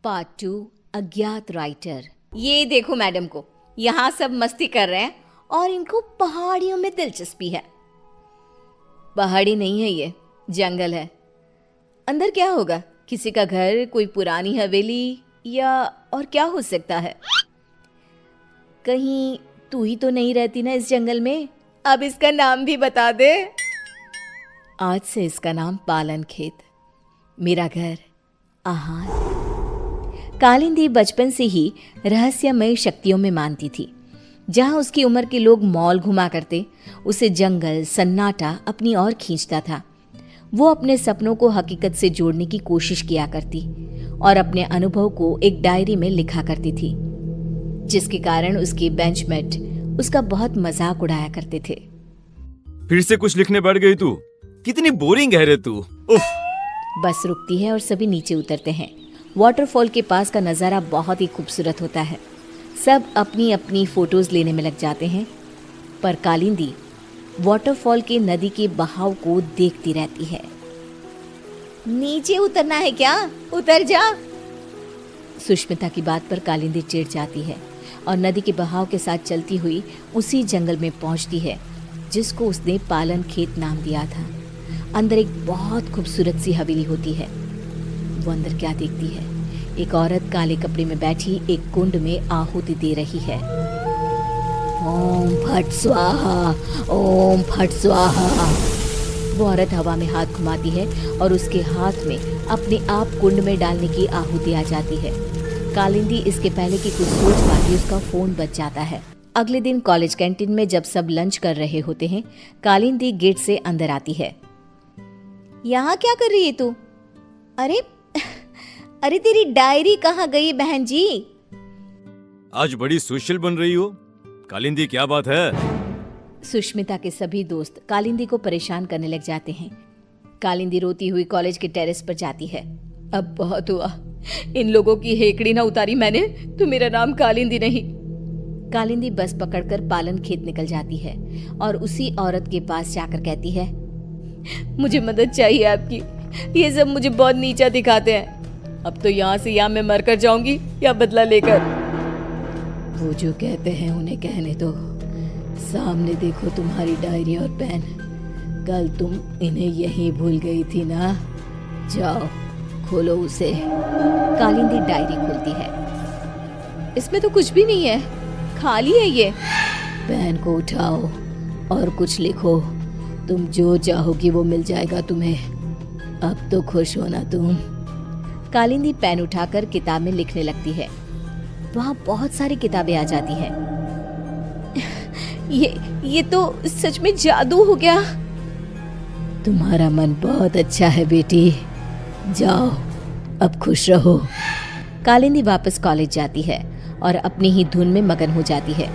Part 2 अज्ञात writer. ये देखो मैडम को, यहाँ सब मस्ती कर रहे हैं और इनको पहाड़ियों में दिलचस्पी है। पहाड़ी नहीं है, ये जंगल है। अंदर क्या होगा? किसी का घर, कोई पुरानी हवेली, या और क्या हो सकता है? कहीं तू ही तो नहीं रहती ना इस जंगल में? अब इसका नाम भी बता दे। आज से इसका नाम पालन खेत, मेरा घर, आहार। कालिंदी बचपन से ही रहस्यमय शक्तियों में मानती थी। जहां उसकी उम्र के लोग मॉल घुमा करते, उसे जंगल सन्नाटा अपनी ओर खींचता था। वो अपने सपनों को हकीकत से जोड़ने की कोशिश किया करती और अपने अनुभव को एक डायरी में लिखा करती थी, जिसके कारण उसके बेंचमेट उसका बहुत मजाक उड़ाया करते थे। फिर से कुछ लिखने बैठ गई तू? कितनी बोरिंग है रे तू। उफ। बस रुकती है और सभी नीचे उतरते हैं। वाटरफॉल के पास का नज़ारा बहुत ही खूबसूरत होता है। सब अपनी अपनी फोटोज लेने में लग जाते हैं, पर कालिंदी वाटरफॉल के नदी के बहाव को देखती रहती है। नीचे उतरना है क्या? उतर जा। सुष्मिता की बात पर कालिंदी चिढ़ जाती है और नदी के बहाव के साथ चलती हुई उसी जंगल में पहुंचती है जिसको उसने पालन खेत नाम दिया था। अंदर एक बहुत खूबसूरत सी हवेली होती है। वो अंदर क्या देखती है? एक औरत काले कपड़े में बैठी एक कुंड में आहुति दे रही है। ओम फट स्वाहा, ओम फट स्वाहा। वो औरत हवा में हाथ घुमाती है और उसके हाथ में अपने आप कुंड में डालने की आहुति आ जाती है। कालिंदी इसके पहले कि कुछ सोच पाती उसका फोन बज जाता है। अगले दिन कॉलेज कैंटीन में जब सब लंच कर रहे होते हैं, कालिंदी गेट से अंदर आती है। यहाँ क्या कर रही है तू? अरे तेरी डायरी कहाँ गई बहन जी? आज बड़ी सोशल बन रही हो कालिंदी, क्या बात है? सुष्मिता के सभी दोस्त कालिंदी को परेशान करने लग जाते हैं। कालिंदी रोती हुई कॉलेज के टेरेस पर जाती है। अब बहुत हुआ, इन लोगों की हेकड़ी ना उतारी मैंने तो मेरा नाम कालिंदी नहीं। कालिंदी बस पकड़कर पालन खेत निकल जाती है और उसी औरत के पास जाकर कहती है, मुझे मदद चाहिए आपकी। ये सब मुझे बहुत नीचा दिखाते हैं। अब तो यहाँ से या मैं मरकर जाऊंगी या बदला लेकर। वो जो कहते हैं उन्हें कहने दो। सामने देखो तुम्हारी डायरी और पेन। कल तुम इन्हें यहीं भूल गई थी ना? जाओ खोलो उसे। कालिंदी डायरी खोलती है। इसमें तो कुछ भी नहीं है, खाली है ये। पेन को उठाओ और कुछ लिखो। तुम जो चाहोगी वो मिल जाएगा तुम्हें। अब तो खुश हो ना तुम? कालिंदी पेन उठाकर किताब में लिखने लगती है। वहाँ बहुत सारी किताबें आ जाती हैं। ये तो सच में जादू हो गया। तुम्हारा मन बहुत अच्छा है बेटी, जाओ अब खुश रहो। कालिंदी वापस कॉलेज जाती है और अपनी ही धुन में मगन हो जाती है।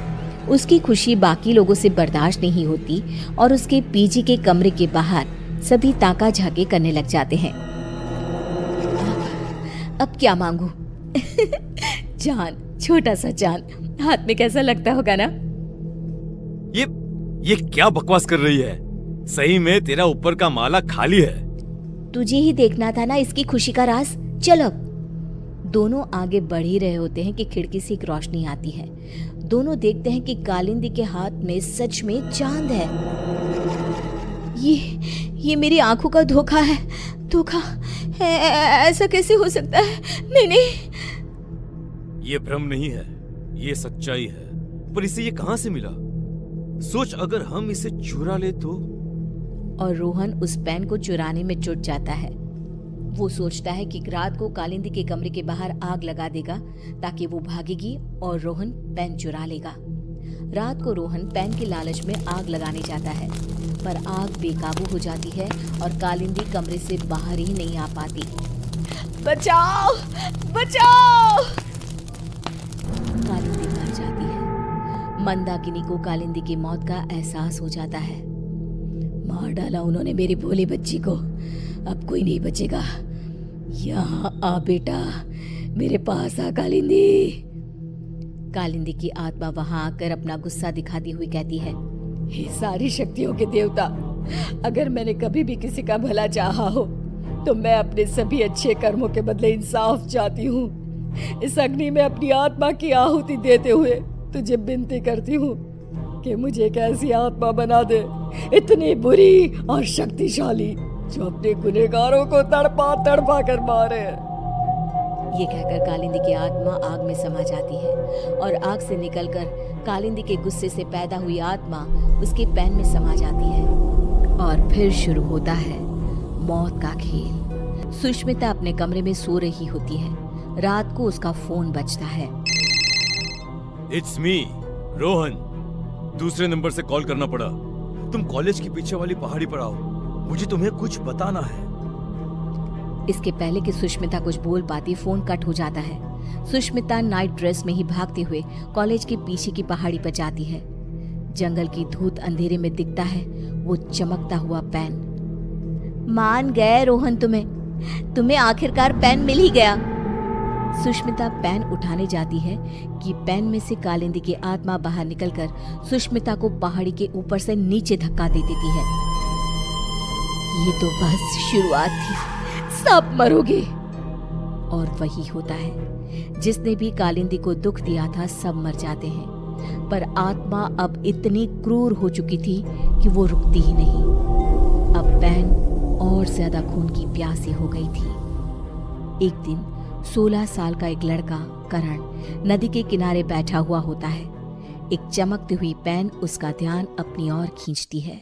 उसकी खुशी बाकी लोगों से बर्दाश्त नहीं होती और उसके पीजी के कमरे के बाहर सभी ताका झाके करने लग जाते हैं। अब क्या मांगू? चांद, छोटा सा चांद हाथ में कैसा लगता होगा ना? ये क्या बकवास कर रही है? सही में तेरा ऊपर का माला खाली है। तुझे ही देखना था ना इसकी खुशी का राज। चल अब। दोनों आगे बढ़ ही रहे होते हैं कि खिड़की से एक रोशनी आती है। दोनों देखते हैं कि कालिंदी के हाथ में सच में चांद है। ये मेरी आंखों का धोखा है। धोखा है, ऐसा कैसे हो सकता है? नहीं। ये भ्रम नहीं है, ये सच्चाई है। पर इसे ये कहां से मिला? सोच, अगर हम इसे चुरा ले तो? और रोहन उस पेन को चुराने में जुट जाता है। वो सोचता है कि रात को कालिंदी के कमरे के बाहर आग लगा देगा ताकि वो भागेगी और रोहन पेन चुरा लेगा। रात को रोहन पेन के लालच में आग लगाने जाता है, पर आग बेकाबू हो जाती है और कालिंदी कमरे से बाहर ही नहीं आ पाती। बचाओ, बचाओ! कालिंदी मर जाती है। मंदाकिनी को कालिंदी की मौत का एहसास हो जाता है। मार डाला उन्होंने मेरी भोली बच्ची को, अब कोई नहीं बचेगा। यहाँ आ बेटा, मेरे पास आ कालिंदी। कालिंदी की आत्मा वहां आकर अपना गुस्सा दिखाती हुई कहती है, हे सारी शक्तियों के देवता, अगर मैंने कभी भी किसी का भला चाहा हो तो मैं अपने सभी अच्छे कर्मों के बदले इंसाफ चाहती हूँ। इस अग्नि में अपनी आत्मा की आहुति देते हुए तुझे विनती करती हूँ कि मुझे एक ऐसी आत्मा बना दे, इतनी बुरी और शक्तिशाली, जो अपने गुनहगारों को तड़पा तड़पा कर मारे। ये कहकर कालिंदी की आत्मा आग में समा जाती है और आग से निकलकर कालिंदी के गुस्से से पैदा हुई आत्मा उसके पैन में समा जाती है और फिर शुरू होता है मौत का खेल। सुष्मिता अपने कमरे में सो रही होती है। रात को उसका फोन बजता है। It's me, Rohan. दूसरे नंबर से कॉल करना पड़ा। तुम कॉलेज के पीछे वाली पहाड़ी पर आओ, मुझे तुम्हें कुछ बताना है। इसके पहले कि सुष्मिता कुछ बोल पाती, फोन कट हो जाता है। सुष्मिता नाइट ड्रेस में ही भागते हुए कॉलेज के पीछे की पहाड़ी पर जाती है। जंगल की धूत अंधेरे में दिखता है वो चमकता हुआ पेन। मान गए रोहन, तुम्हें आखिरकार पेन मिल ही गया। सुष्मिता पेन उठाने जाती है कि पेन में से कालिंदी की आत्मा बाहर निकलकर सुष्मिता को पहाड़ी के ऊपर से नीचे धक्का दे देती है। ये तो बस शुरुआत थी, सब मरोगे। और वही होता है, जिसने भी कालिंदी को दुख दिया था सब मर जाते हैं। पर आत्मा अब इतनी क्रूर हो चुकी थी कि वो रुकती ही नहीं। अब पेन और ज्यादा खून की प्यासी हो गई थी। एक दिन 16 साल का एक लड़का करण नदी के किनारे बैठा हुआ होता है। एक चमकती हुई पेन उसका ध्यान अपनी ओर खींचती है।